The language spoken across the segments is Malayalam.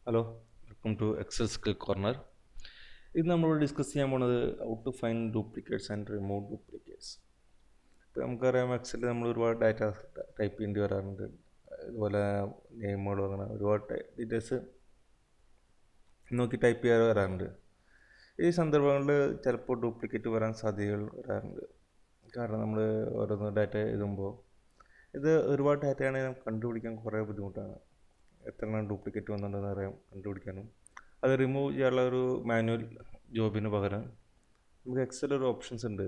Hello, welcome to Excel skill corner. ഇത് നമ്മളോട് ഡിസ്കസ് ചെയ്യാൻ പോണത് how to find duplicates and remove duplicates. ഇപ്പോൾ നമുക്കറിയാം, എക്സലിൽ നമ്മൾ ഒരുപാട് ഡാറ്റ ടൈപ്പ് ചെയ്യേണ്ടി വരാറുണ്ട്. അതുപോലെ നെയിമുകൾ അങ്ങനെ ഒരുപാട് ഡീറ്റെയിൽസ് നോക്കി ടൈപ്പ് ചെയ്യാതെ വരാറുണ്ട്. ഈ സന്ദർഭങ്ങളിൽ ചിലപ്പോൾ ഡ്യൂപ്ലിക്കേറ്റ് വരാൻ സാധ്യതകൾ വരാറുണ്ട്. കാരണം നമ്മൾ ഓരോന്ന് ഡാറ്റ എഴുതുമ്പോൾ ഇത് ഒരുപാട് ഡാറ്റയാണെങ്കിൽ നമുക്ക് കണ്ടുപിടിക്കാൻ കുറേ ബുദ്ധിമുട്ടാണ്. എത്ര എണ്ണം ഡ്യൂപ്ലിക്കേറ്റ് വന്നിട്ടുണ്ടെന്ന് അറിയാം കണ്ടുപിടിക്കാനും. അത് റിമൂവ് ചെയ്യാനുള്ള ഒരു മാനുവൽ ജോബിന് പകരം നമുക്ക് എക്സൽ ഒരു ഓപ്ഷൻസ് ഉണ്ട്,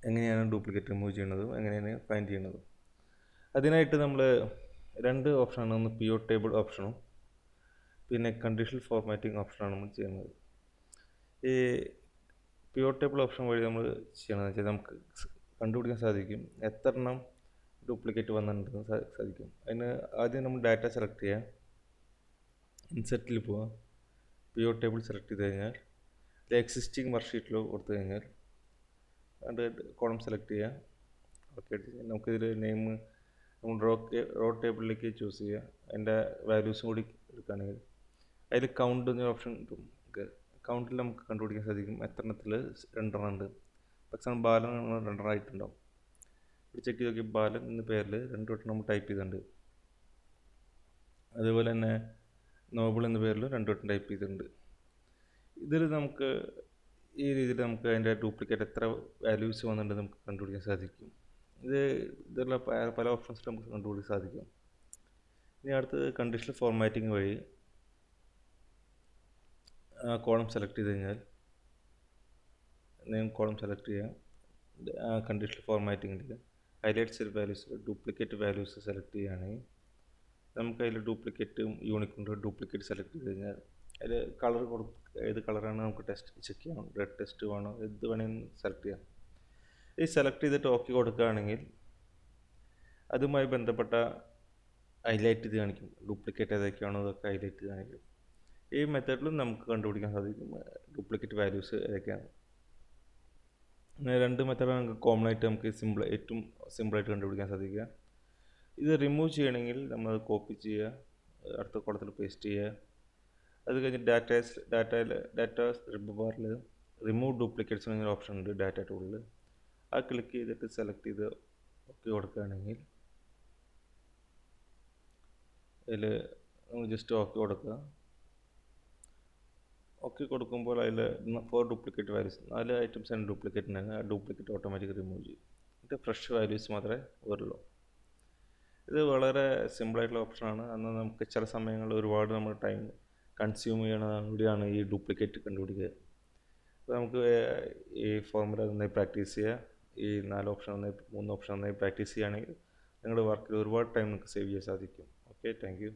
എങ്ങനെയാണ് ഡ്യൂപ്ലിക്കേറ്റ് റിമൂവ് ചെയ്യുന്നതും എങ്ങനെയാണ് ഫൈൻഡ് ചെയ്യുന്നതും. അതിനായിട്ട് നമ്മൾ രണ്ട് ഓപ്ഷനാണ്, ഒന്ന് പി ഒ ടേബിൾ ഓപ്ഷനും പിന്നെ കണ്ടീഷണൽ ഫോർമാറ്റിംഗ് ഓപ്ഷനാണ് നമ്മൾ ചെയ്യുന്നത്. ഈ പി ഒ ടേബിൾ ഓപ്ഷൻ വഴി നമ്മൾ ചെയ്യണമെന്ന് വെച്ചാൽ നമുക്ക് കണ്ടുപിടിക്കാൻ സാധിക്കും എത്ര എണ്ണം ഡ്യൂപ്ലിക്കേറ്റ് വന്നിട്ടുണ്ടെന്ന് സാധിക്കും. അതിന് ആദ്യം നമ്മൾ ഡാറ്റ സെലക്ട് ചെയ്യുക, ഇൻസെർട്ടിൽ പോവുക, പി ഒ ടേബിൾ സെലക്ട് ചെയ്ത് കഴിഞ്ഞാൽ എക്സിസ്റ്റിംഗ് വർക്ക്ഷീറ്റിൽ കൊടുത്തു കഴിഞ്ഞാൽ അത് കോളം സെലക്ട് ചെയ്യുക. ഓക്കെ, നമുക്കിതിൽ നെയിം നമ്മൾ റോ ടേബിളിലേക്ക് ചൂസ് ചെയ്യുക. അതിൻ്റെ വാല്യൂസും കൂടി എടുക്കുകയാണെങ്കിൽ അതിൽ കൗണ്ട് എന്നൊരു ഓപ്ഷൻ കിട്ടും. കൗണ്ടിൽ നമുക്ക് കണ്ടുപിടിക്കാൻ സാധിക്കും എത്ര എണ്ണത്തിൽ രണ്ടെണ്ണം ഉണ്ട്. ഫോർ എക്സാമ്പിൾ ബാലൻ രണ്ടെണ്ണം ആയിട്ടുണ്ടാവും. ഇവിടെ ചെക്ക് ചെയ്ത് നോക്കി, ബാലൻ എന്ന പേരിൽ രണ്ട് വട്ടം നമ്മൾ ടൈപ്പ് ചെയ്തിട്ടുണ്ട്. അതുപോലെ തന്നെ നോബിൾ എന്ന പേരിൽ രണ്ട് വട്ടം ടൈപ്പ് ചെയ്തിട്ടുണ്ട്. ഇതിൽ നമുക്ക് ഈ രീതിയിൽ നമുക്ക് അതിൻ്റെ ഡ്യൂപ്ലിക്കേറ്റ് എത്ര വാല്യൂസ് വന്നിട്ടുണ്ട് നമുക്ക് കണ്ടുപിടിക്കാൻ സാധിക്കും. ഇതിലുള്ള പല ഓപ്ഷൻസ് നമുക്ക് കണ്ടുപിടിക്കാൻ സാധിക്കും. ഇനി അടുത്തത് കണ്ടീഷണൽ ഫോർമാറ്റിംഗ് വഴി കോളം സെലക്ട് ചെയ്ത് കഴിഞ്ഞാൽ കോളം സെലക്ട് ചെയ്യാം. കണ്ടീഷണൽ ഫോർമാറ്റിംഗിൽ highlights values duplicate values select ചെയ്യുകയാണെങ്കിൽ നമുക്ക് അതിൽ ഡ്യൂപ്ലിക്കേറ്റും യൂണിക്കുണ്ട്. ഡ്യൂപ്ലിക്കേറ്റ് സെലക്ട് ചെയ്ത് കഴിഞ്ഞാൽ അതിൽ കളർ ഏത് കളറാണ് നമുക്ക് ടെസ്റ്റ് ചെക്ക് ചെയ്യാം, റെഡ് ടെസ്റ്റ് വേണോ, എന്ത് വേണമെങ്കിൽ സെലക്ട് ചെയ്യാം. ഈ സെലക്ട് ചെയ്തിട്ട് ഓക്കെ കൊടുക്കുകയാണെങ്കിൽ അതുമായി ബന്ധപ്പെട്ട ഹൈലൈറ്റ് ചെയ്ത് കാണിക്കും. ഡ്യൂപ്ലിക്കേറ്റ് ഏതൊക്കെയാണോ അതൊക്കെ ഹൈലൈറ്റ് ചെയ്ത് കാണിക്കും. ഈ മെത്തേഡിലും നമുക്ക് കണ്ടുപിടിക്കാൻ സാധിക്കും ഡ്യൂപ്ലിക്കേറ്റ് വാല്യൂസ് ഏതൊക്കെയാണ്. രണ്ട് മെത്തേഡാണ് നമുക്ക് കോമൺ ആയിട്ട് നമുക്ക് ഏറ്റവും സിമ്പിളായിട്ട് കണ്ടുപിടിക്കാൻ സാധിക്കുക. ഇത് റിമൂവ് ചെയ്യണമെങ്കിൽ നമ്മൾ കോപ്പി ചെയ്യുക, അടുത്ത കോളത്തിൽ പേസ്റ്റ് ചെയ്യുക. അത് കഴിഞ്ഞ് ഡാറ്റ റിമൂവ് ബാറിൽ റിമൂവ് ഡ്യൂപ്ലിക്കേറ്റ്സ് എന്നൊരു ഓപ്ഷൻ ഉണ്ട് ഡാറ്റ ടൂളിൽ. അത് ക്ലിക്ക് ചെയ്തിട്ട് സെലക്ട് ചെയ്ത് ഓക്കെ കൊടുക്കുകയാണെങ്കിൽ അതിൽ നമ്മൾ ജസ്റ്റ് ഓക്കെ കൊടുക്കുക. ഓക്കെ കൊടുക്കുമ്പോൾ അതിൽ 4 ഡ്യൂപ്ലിക്കേറ്റ് വാല്യൂസ്, 4 ഐറ്റംസ് ആണ് ഡ്യൂപ്ലിക്കേറ്റ് ഉണ്ടെങ്കിൽ ആ ഡ്യൂപ്ലിക്കേറ്റ് ഓട്ടോമാറ്റിക് റിമൂവ് ചെയ്യും. എന്നിട്ട് ഫ്രഷ് വാല്യൂസ് മാത്രമേ വരുള്ളൂ. ഇത് വളരെ സിമ്പിളായിട്ടുള്ള ഓപ്ഷനാണ്. എന്നാൽ നമുക്ക് ചില സമയങ്ങളിൽ ഒരുപാട് നമ്മൾ ടൈം കൺസ്യൂം ചെയ്യണതാണ് ഈ ഡ്യൂപ്ലിക്കേറ്റ് കണ്ടുപിടിക്കുക. അപ്പോൾ നമുക്ക് ഈ ഫോർമുല നന്നായി പ്രാക്ടീസ് ചെയ്യുക. ഈ 3 ഓപ്ഷൻ നന്നായി പ്രാക്ടീസ് ചെയ്യുകയാണെങ്കിൽ നിങ്ങളുടെ വർക്കിൽ ഒരുപാട് ടൈം നിങ്ങൾക്ക് സേവ് ചെയ്യാൻ സാധിക്കും. Okay, thank you.